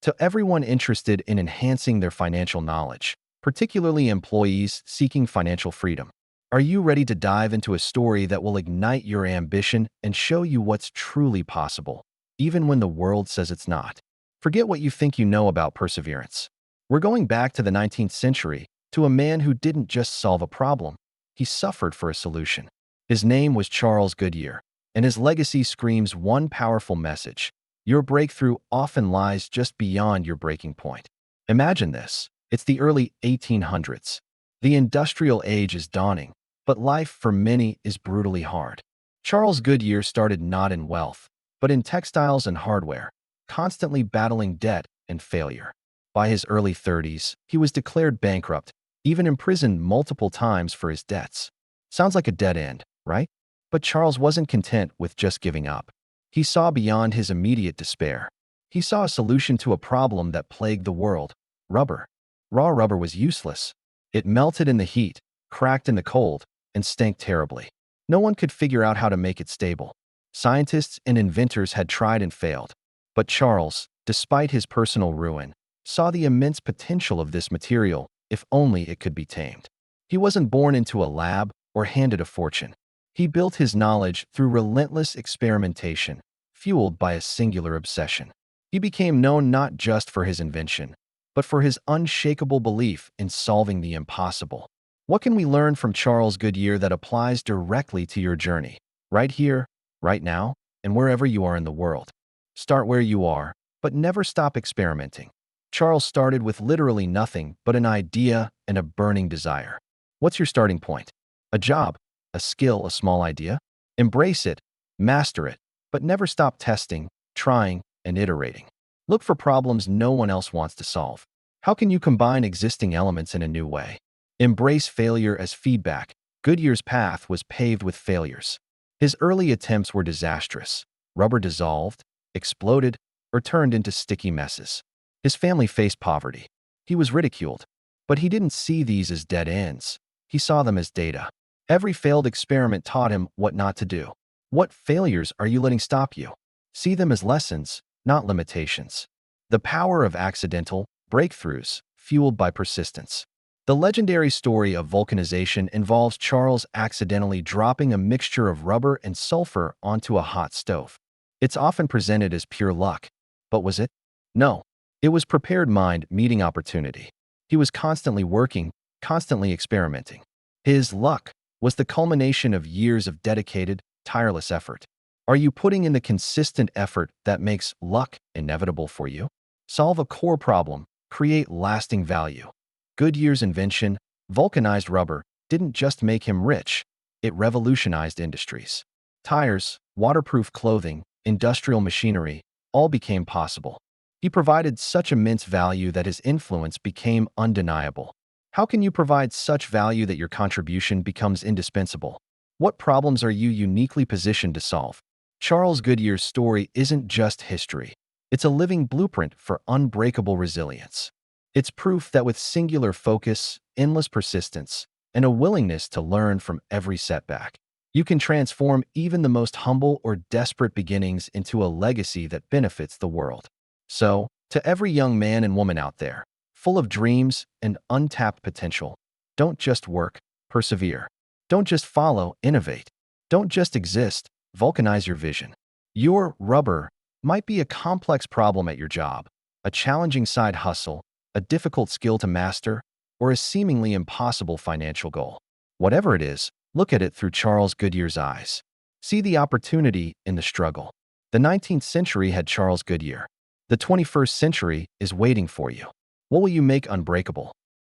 To everyone interested in enhancing their financial knowledge, particularly employees seeking financial freedom. Are you ready to dive into a story that will ignite your ambition and show you what's truly possible, even when the world says it's not? Forget what you think you know about perseverance. We're going back to the 19th century, to a man who didn't just solve a problem, he suffered for a solution. His name was Charles Goodyear, and his legacy screams one powerful message: your breakthrough often lies just beyond your breaking point. Imagine this. It's the early 1800s. The industrial age is dawning, but life for many is brutally hard. Charles Goodyear started not in wealth, but in textiles and hardware, constantly battling debt and failure. By his early 30s, he was declared bankrupt, even imprisoned multiple times for his debts. Sounds like a dead end, right? But Charles wasn't content with just giving up. He saw beyond his immediate despair. He saw a solution to a problem that plagued the world: rubber. Raw rubber was useless. It melted in the heat, cracked in the cold, and stank terribly. No one could figure out how to make it stable. Scientists and inventors had tried and failed. But Charles, despite his personal ruin, saw the immense potential of this material if only it could be tamed. He wasn't born into a lab or handed a fortune. He built his knowledge through relentless experimentation, fueled by a singular obsession. He became known not just for his invention, but for his unshakable belief in solving the impossible. What can we learn from Charles Goodyear that applies directly to your journey, right here, right now, and wherever you are in the world? Start where you are, but never stop experimenting. Charles started with literally nothing but an idea and a burning desire. What's your starting point? A job, a skill, a small idea? Embrace it, master it, but never stop testing, trying, and iterating. Look for problems no one else wants to solve. How can you combine existing elements in a new way? Embrace failure as feedback. Goodyear's path was paved with failures. His early attempts were disastrous. Rubber dissolved, exploded, or turned into sticky messes. His family faced poverty. He was ridiculed. But he didn't see these as dead ends. He saw them as data. Every failed experiment taught him what not to do. What failures are you letting stop you? See them as lessons, not limitations. The power of accidental breakthroughs, fueled by persistence. The legendary story of vulcanization involves Charles accidentally dropping a mixture of rubber and sulfur onto a hot stove. It's often presented as pure luck. But was it? No. It was prepared mind meeting opportunity. He was constantly working, constantly experimenting. His luck was the culmination of years of dedicated, tireless effort. Are you putting in the consistent effort that makes luck inevitable for you? Solve a core problem, create lasting value. Goodyear's invention, vulcanized rubber, didn't just make him rich, it revolutionized industries. Tires, waterproof clothing, industrial machinery, all became possible. He provided such immense value that his influence became undeniable. How can you provide such value that your contribution becomes indispensable? What problems are you uniquely positioned to solve? Charles Goodyear's story isn't just history. It's a living blueprint for unbreakable resilience. It's proof that with singular focus, endless persistence, and a willingness to learn from every setback, you can transform even the most humble or desperate beginnings into a legacy that benefits the world. So, to every young man and woman out there, full of dreams and untapped potential, don't just work, persevere. Don't just follow, innovate. Don't just exist, vulcanize your vision. Your rubber might be a complex problem at your job, a challenging side hustle, a difficult skill to master, or a seemingly impossible financial goal. Whatever it is, look at it through Charles Goodyear's eyes. See the opportunity in the struggle. The 19th century had Charles Goodyear. The 21st century is waiting for you. What will you make unbreakable?